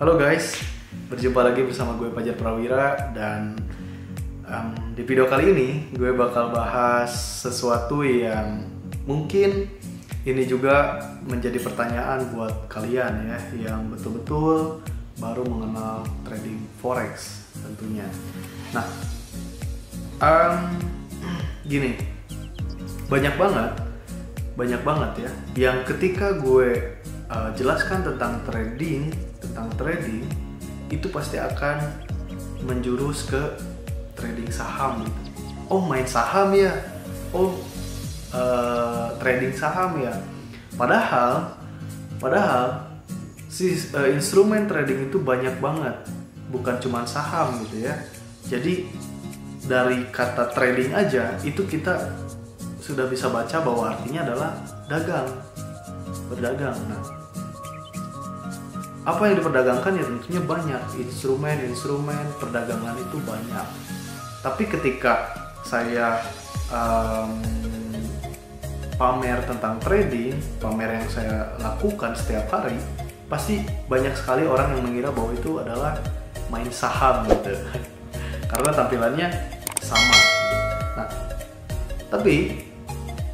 Halo guys, berjumpa lagi bersama gue Fajar Prawira dan di video kali ini gue bakal bahas sesuatu yang mungkin ini juga menjadi pertanyaan buat kalian ya yang betul-betul baru mengenal trading forex tentunya. Nah, gini, banyak banget ya yang ketika gue jelaskan tentang trading itu pasti akan menjurus ke trading saham gitu. Oh, main saham ya, trading saham ya. Padahal instrumen trading itu banyak banget, bukan cuma saham gitu ya. Jadi dari kata trading aja itu kita sudah bisa baca bahwa artinya adalah berdagang. Nah, apa yang diperdagangkan ya tentunya banyak, instrumen perdagangan itu banyak. Tapi ketika saya pamer tentang trading, pamer yang saya lakukan setiap hari, pasti banyak sekali orang yang mengira bahwa itu adalah main saham gitu. Karena tampilannya sama. Nah, tapi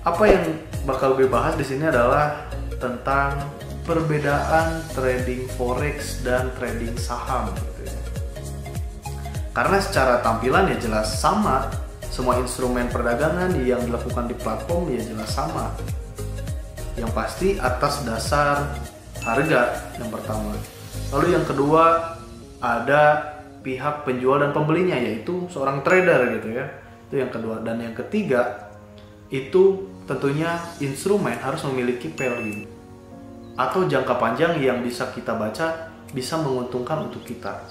apa yang bakal gue bahas di sini adalah tentang perbedaan trading forex dan trading saham gitu ya. Karena secara tampilan ya jelas sama, semua instrumen perdagangan yang dilakukan di platform ya jelas sama. Yang pasti atas dasar harga yang pertama. Lalu yang kedua ada pihak penjual dan pembelinya, yaitu seorang trader gitu ya. Itu yang kedua. Dan yang ketiga itu tentunya instrumen harus memiliki value atau jangka panjang yang bisa kita baca, bisa menguntungkan untuk kita.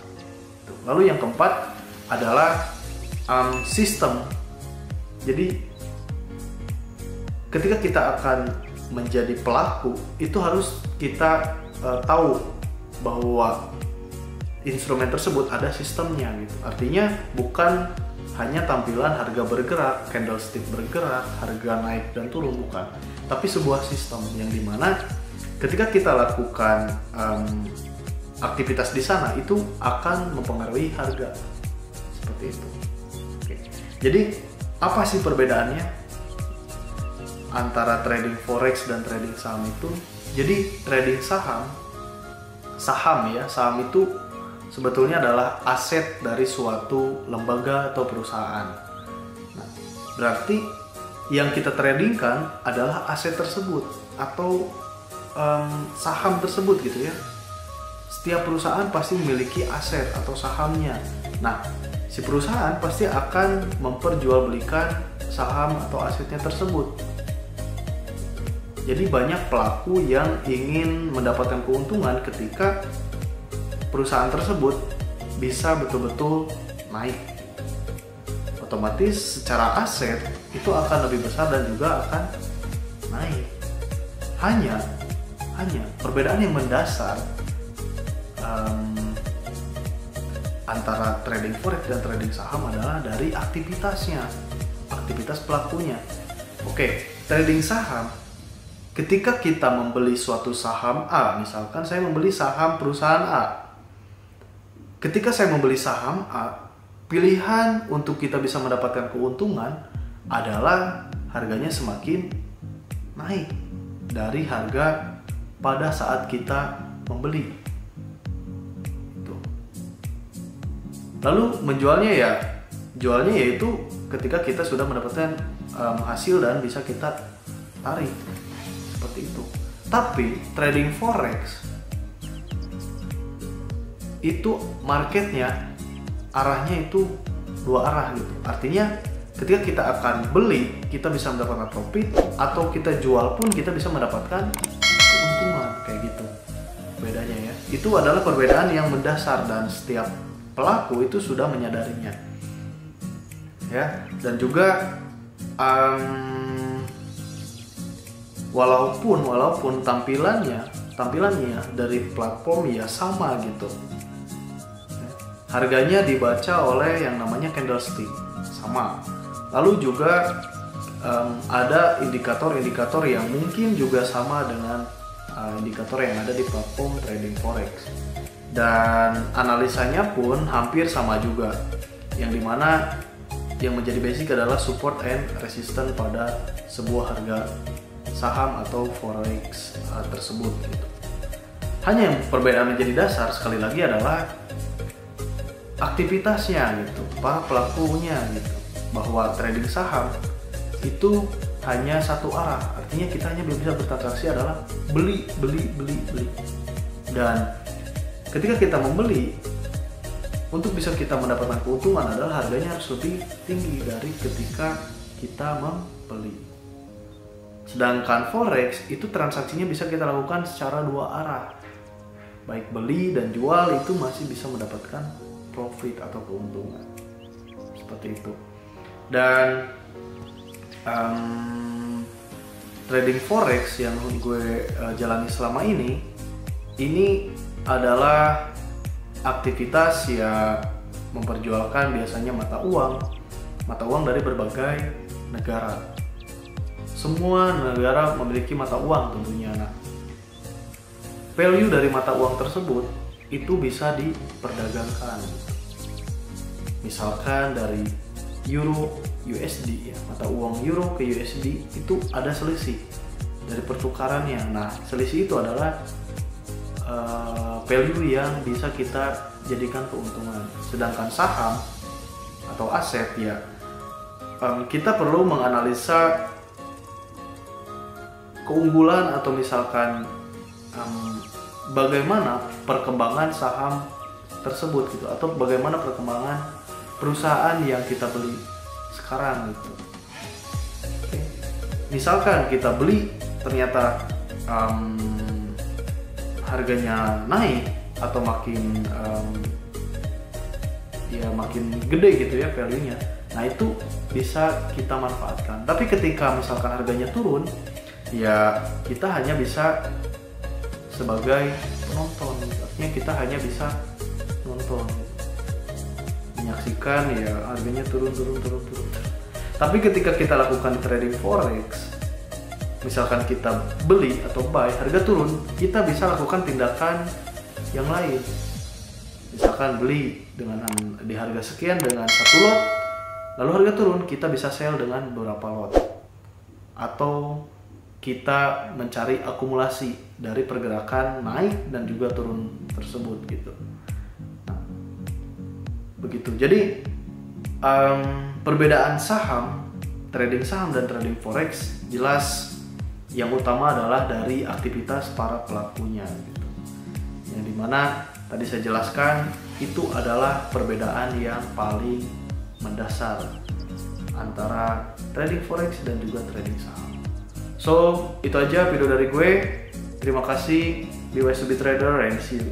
Lalu yang keempat adalah sistem. Jadi ketika kita akan menjadi pelaku, itu harus kita tahu bahwa instrumen tersebut ada sistemnya gitu. Artinya bukan hanya tampilan harga bergerak, candlestick bergerak, harga naik dan turun, bukan. Tapi sebuah sistem yang dimana ketika kita lakukan aktivitas di sana itu akan mempengaruhi harga seperti itu. Oke. Jadi apa sih perbedaannya antara trading forex dan trading saham itu? Jadi trading saham itu sebetulnya adalah aset dari suatu lembaga atau perusahaan. Nah, berarti yang kita tradingkan adalah aset tersebut atau saham tersebut gitu ya. Setiap perusahaan pasti memiliki aset atau sahamnya. Nah, si perusahaan pasti akan memperjualbelikan saham atau asetnya tersebut. Jadi banyak pelaku yang ingin mendapatkan keuntungan ketika perusahaan tersebut bisa betul-betul naik. Otomatis secara aset itu akan lebih besar dan juga akan naik. Hanya perbedaan yang mendasar antara trading forex dan trading saham adalah dari aktivitasnya, aktivitas pelakunya. Oke, trading saham, ketika kita membeli suatu saham A, misalkan saya membeli saham perusahaan A. Ketika saya membeli saham A, pilihan untuk kita bisa mendapatkan keuntungan adalah harganya semakin naik dari harga pada saat kita membeli. Tuh. Lalu jualnya yaitu ketika kita sudah mendapatkan hasil dan bisa kita tarik seperti itu. Tapi trading forex itu marketnya arahnya itu dua arah gitu. Artinya ketika kita akan beli kita bisa mendapatkan profit, atau kita jual pun kita bisa mendapatkan keuntungan, kayak gitu bedanya ya. Itu adalah perbedaan yang mendasar dan setiap pelaku itu sudah menyadarinya ya. Dan juga walaupun tampilannya dari platform ya sama gitu, harganya dibaca oleh yang namanya candlestick sama. Lalu juga ada indikator-indikator yang mungkin juga sama dengan indikator yang ada di platform trading forex. dan analisanya pun hampir sama juga, yang dimana yang menjadi basic adalah support and resistance pada sebuah harga saham atau forex tersebut gitu. Hanya yang perbedaan menjadi dasar sekali lagi adalah aktivitasnya gitu, para pelakunya gitu, bahwa trading saham itu hanya satu arah, artinya kita hanya bisa bertransaksi adalah beli. Dan ketika kita membeli, untuk bisa kita mendapatkan keuntungan adalah harganya harus lebih tinggi dari ketika kita membeli. Sedangkan forex itu transaksinya bisa kita lakukan secara dua arah, baik beli dan jual itu masih bisa mendapatkan profit atau keuntungan seperti itu. Dan trading forex yang gue jalani selama ini adalah aktivitas yang memperjualkan biasanya mata uang dari berbagai negara. Semua negara memiliki mata uang tentunya. Nah, value dari mata uang tersebut itu bisa diperdagangkan. Misalkan dari euro USD ya, mata uang euro ke USD itu ada selisih dari pertukarannya. Nah, selisih itu adalah value yang bisa kita jadikan keuntungan. Sedangkan saham atau aset ya, kita perlu menganalisa keunggulan atau misalkan bagaimana perkembangan saham tersebut gitu, atau bagaimana perkembangan perusahaan yang kita beli sekarang gitu. Oke. Misalkan kita beli ternyata harganya naik atau makin makin gede gitu ya value-nya. Nah, itu bisa kita manfaatkan. Tapi ketika misalkan harganya turun, ya kita hanya bisa sebagai penonton. Artinya kita hanya bisa nonton, menyaksikan ya harganya turun. Tapi ketika kita lakukan trading forex, misalkan kita beli atau buy, harga turun, kita bisa lakukan tindakan yang lain. Misalkan beli di harga sekian dengan satu lot, lalu harga turun, kita bisa sell dengan beberapa lot. Atau kita mencari akumulasi dari pergerakan naik dan juga turun tersebut gitu. Nah, begitu. Jadi perbedaan trading saham dan trading forex jelas yang utama adalah dari aktivitas para pelakunya gitu. Yang dimana tadi saya jelaskan itu adalah perbedaan yang paling mendasar antara trading forex dan juga trading saham. So, itu aja video dari gue. Terima kasih, BYSB Trader, and see you.